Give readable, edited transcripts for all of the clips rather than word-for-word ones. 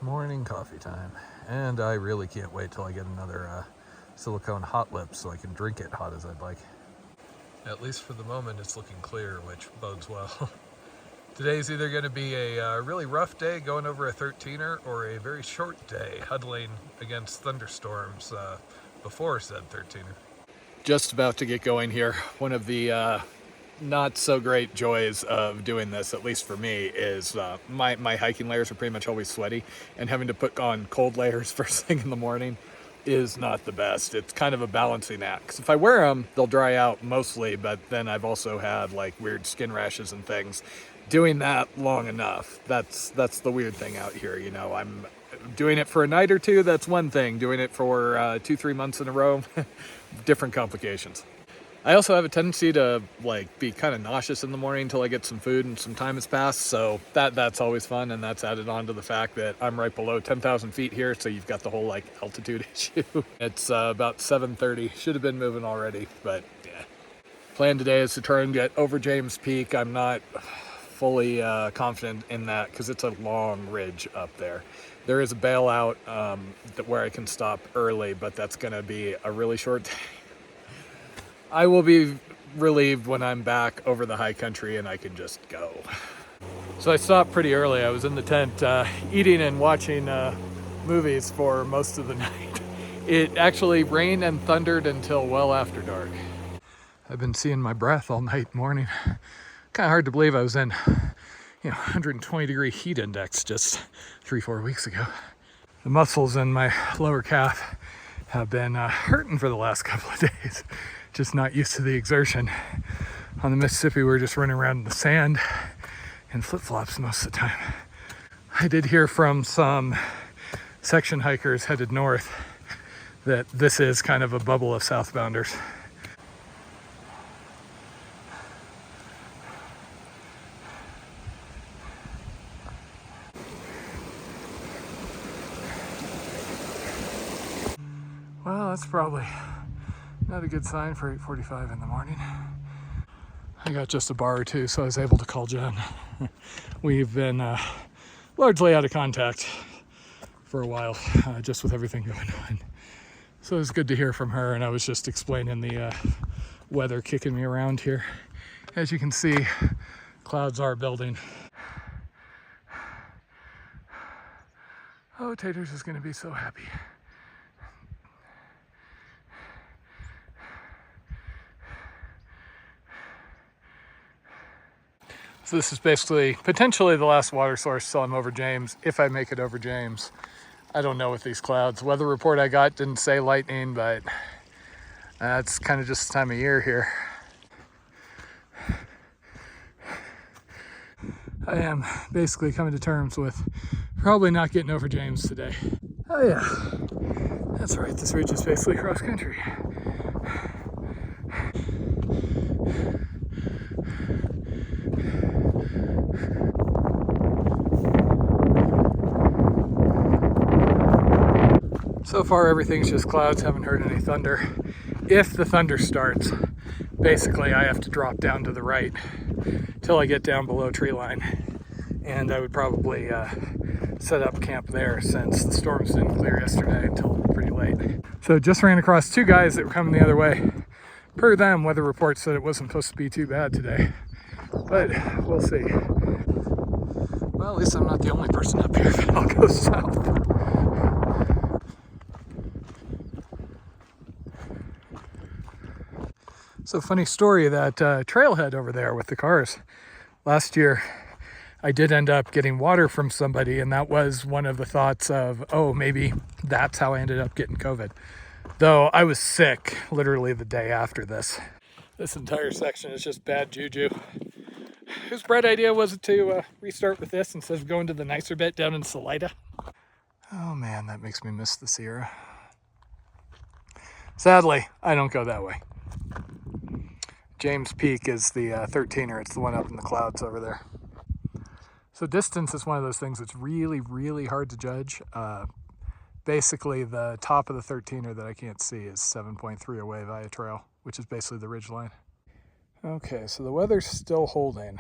Morning coffee time, and I really can't wait till I get another silicone hot lip so I can drink it hot as I'd like. At least for the moment it's looking clear, which bodes well. Today's either going to be a really rough day going over a 13er or a very short day huddling against thunderstorms before said 13er. Just about to get going here. One of the not so great joys of doing this, at least for me, is my hiking layers are pretty much always sweaty, and having to put on cold layers first thing in the morning is not the best. It's kind of a balancing act, because if I wear them, they'll dry out mostly, but then I've also had like weird skin rashes and things. Doing that long enough, that's the weird thing out here, you know. I'm doing it for a night or two, that's one thing. Doing it for 2-3 months in a row, different complications. I also have a tendency to like be kind of nauseous in the morning until I get some food and some time has passed, so that's always fun, and that's added on to the fact that I'm right below 10,000 feet here, so you've got the whole like altitude issue. It's about 7:30, should have been moving already, but yeah. Plan today is to try and get over James Peak. I'm not fully confident in that because it's a long ridge up there. There is a bailout where I can stop early, but that's going to be a really short day. I will be relieved when I'm back over the high country and I can just go. So I stopped pretty early. I was in the tent eating and watching movies for most of the night. It actually rained and thundered until well after dark. I've been seeing my breath all night, morning. Kind of hard to believe I was in, 120-degree heat index just 3-4 weeks ago. The muscles in my lower calf have been hurting for the last couple of days. Just not used to the exertion. On the Mississippi, we were just running around in the sand in flip-flops most of the time. I did hear from some section hikers headed north that this is kind of a bubble of southbounders. Well, that's probably not a good sign for 8:45 in the morning. I got just a bar or two, so I was able to call Jen. We've been largely out of contact for a while, just with everything going on. So it was good to hear from her, and I was just explaining the weather kicking me around here. As you can see, clouds are building. Oh, Taters is going to be so happy. So this is basically potentially the last water source till I'm over James, if I make it over James. I don't know with these clouds. Weather report I got didn't say lightning, but it's kind of just the time of year here. I am basically coming to terms with probably not getting over James today. Oh yeah, that's right, this ridge is basically cross country. So far everything's just clouds, haven't heard any thunder. If the thunder starts, basically I have to drop down to the right till I get down below tree line. And I would probably set up camp there since the storms didn't clear yesterday until pretty late. So just ran across two guys that were coming the other way. Per them, weather report said it wasn't supposed to be too bad today, but we'll see. Well, at least I'm not the only person up here if it all goes south. So funny story, that trailhead over there with the cars. Last year, I did end up getting water from somebody, and that was one of the thoughts of, oh, maybe that's how I ended up getting COVID. Though I was sick literally the day after this. This entire section is just bad juju. Whose bright idea was it to restart with this instead of going to the nicer bit down in Salida? Oh man, that makes me miss the Sierra. Sadly, I don't go that way. James Peak is the 13er. It's the one up in the clouds over there. So distance is one of those things that's really, really hard to judge. Basically, the top of the 13er that I can't see is 7.3 away via trail, which is basically the ridge line. Okay, so the weather's still holding.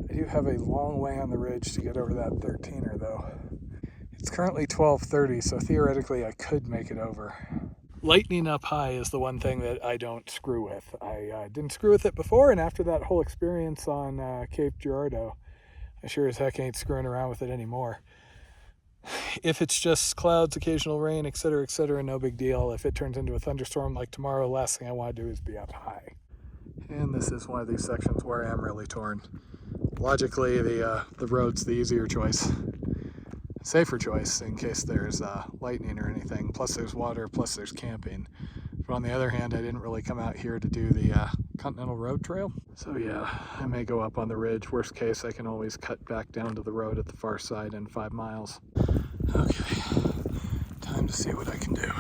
I do have a long way on the ridge to get over that 13er though. It's currently 12:30, so theoretically I could make it over. Lightning up high is the one thing that I don't screw with. I didn't screw with it before, and after that whole experience on Cape Girardeau, I sure as heck ain't screwing around with it anymore. If it's just clouds, occasional rain, etc., no big deal. If it turns into a thunderstorm like tomorrow, last thing I want to do is be up high. And this is one of these sections where I am really torn. Logically, the road's the easier choice. Safer choice in case there's lightning or anything. Plus there's water, plus there's camping. But on the other hand, I didn't really come out here to do the Continental Road Trail. So yeah, I may go up on the ridge. Worst case, I can always cut back down to the road at the far side in 5 miles. Okay, time to see what I can do.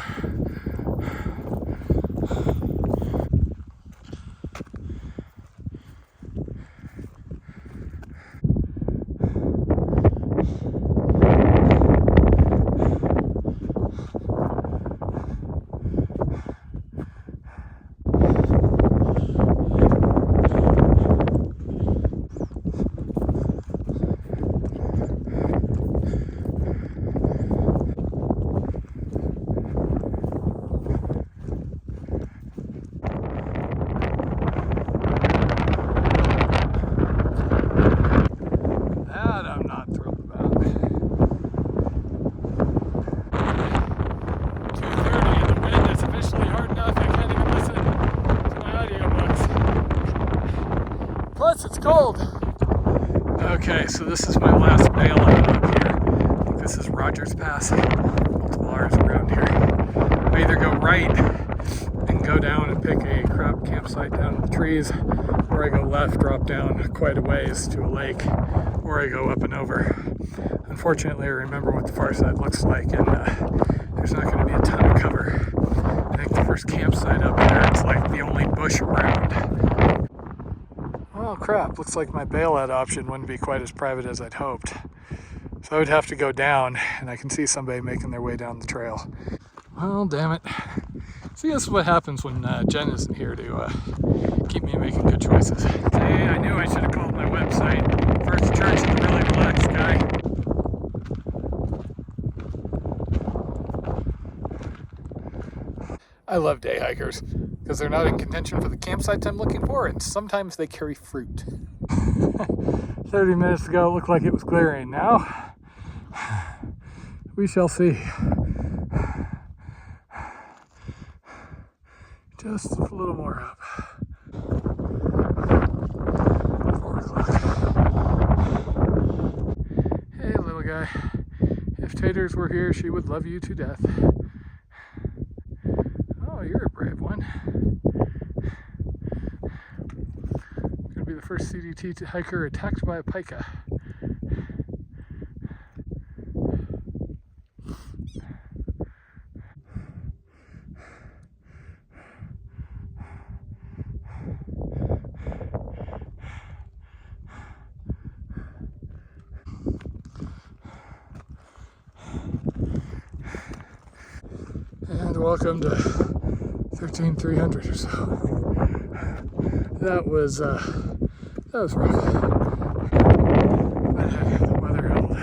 It's cold. Okay, so this is my last bailout up here. I think this is Rogers Pass. Multiple R's around here. I either go right and go down and pick a crap campsite down in the trees, or I go left, drop down quite a ways to a lake, or I go up and over. Unfortunately, I remember what the far side looks like, and there's not going to be a ton of cover. I think the first campsite up there, it's like the only bush around. Oh crap, looks like my bailout option wouldn't be quite as private as I'd hoped. So I would have to go down, and I can see somebody making their way down the trail. Well, damn it. See, this is what happens when Jen isn't here to keep me making good choices. See, I knew I should have called my website First Church of the Really Relaxed Guy. I love day hikers because they're not in contention for the campsites I'm looking for, and sometimes they carry fruit. 30 minutes ago it looked like it was clearing. Now we shall see. Just a little more up. 4 o'clock. Hey little guy, if Taters were here she would love you to death. Oh, you're a brave one. Gonna be the first CDT hiker attacked by a pika. And welcome to 13,300 or so. That was rough. But the weather held.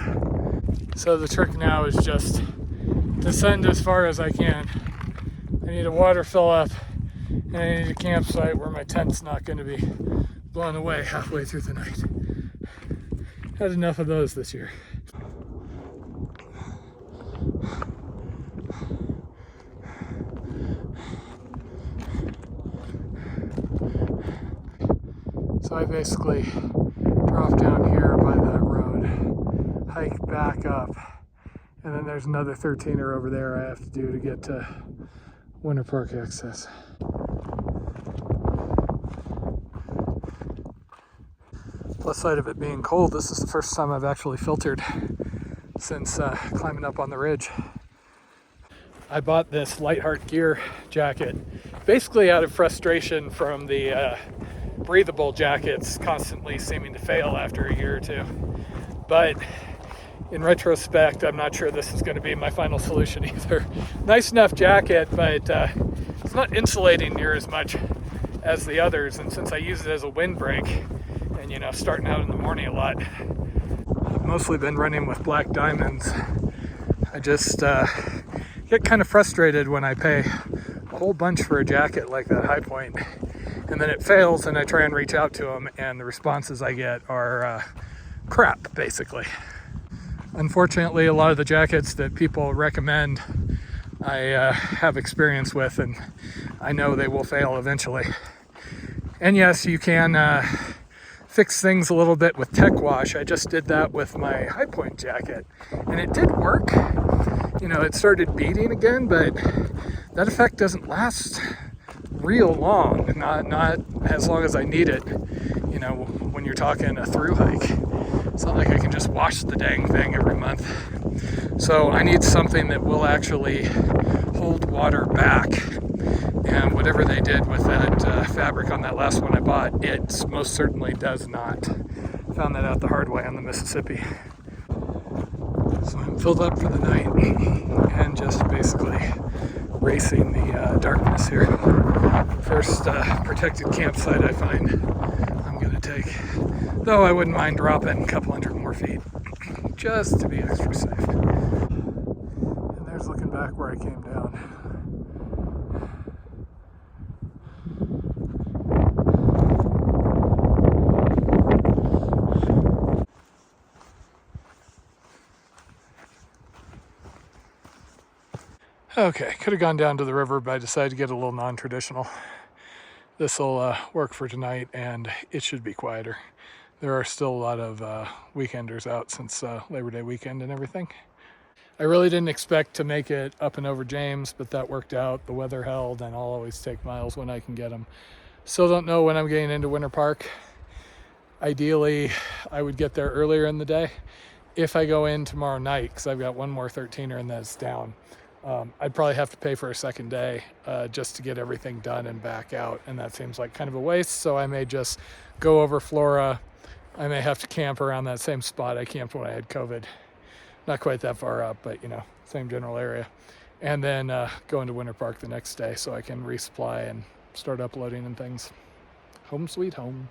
So the trick now is just descend as far as I can. I need a water fill up, and I need a campsite where my tent's not going to be blown away halfway through the night. Had enough of those this year. So I basically drop down here by that road, hike back up, and then there's another 13er over there I have to do to get to Winter Park access. Plus side of it being cold, this is the first time I've actually filtered since climbing up on the ridge. I bought this Lightheart Gear jacket basically out of frustration from the breathable jackets constantly seeming to fail after a year or two. But in retrospect, I'm not sure this is going to be my final solution either. Nice enough jacket, but it's not insulating near as much as the others. And since I use it as a windbreak and, you know, starting out in the morning a lot, I've mostly been running with Black Diamonds I just get kind of frustrated when I pay a whole bunch for a jacket like that High Point, and then it fails, and I try and reach out to them, and the responses I get are crap, basically. Unfortunately, a lot of the jackets that people recommend I have experience with, and I know they will fail eventually. And yes, you can fix things a little bit with tech wash. I just did that with my High Point jacket, and it did work. You know, it started beating again, but that effect doesn't last real long, not as long as I need it. You know, when you're talking a through hike, it's not like I can just wash the dang thing every month. So I need something that will actually hold water back. And whatever they did with that fabric on that last one I bought, it most certainly does not. Found that out the hard way on the Mississippi. So I'm filled up for the night and just basically racing the darkness here. First protected campsite I find I'm gonna take. Though I wouldn't mind dropping a couple hundred more feet just to be extra safe. And there's looking back where I came down. Okay, could have gone down to the river, but I decided to get a little non-traditional. This will work for tonight, and it should be quieter. There are still a lot of weekenders out since Labor Day weekend and everything. I really didn't expect to make it up and over James, but that worked out. The weather held, and I'll always take miles when I can get them. Still don't know when I'm getting into Winter Park. Ideally, I would get there earlier in the day. If I go in tomorrow night, because I've got one more 13er and that's down, I'd probably have to pay for a second day just to get everything done and back out, and that seems like kind of a waste. So I may just go over Flora. I may have to camp around that same spot I camped when I had COVID. Not quite that far up, but you know, same general area. And then go into Winter Park the next day so I can resupply and start uploading and things. Home sweet home.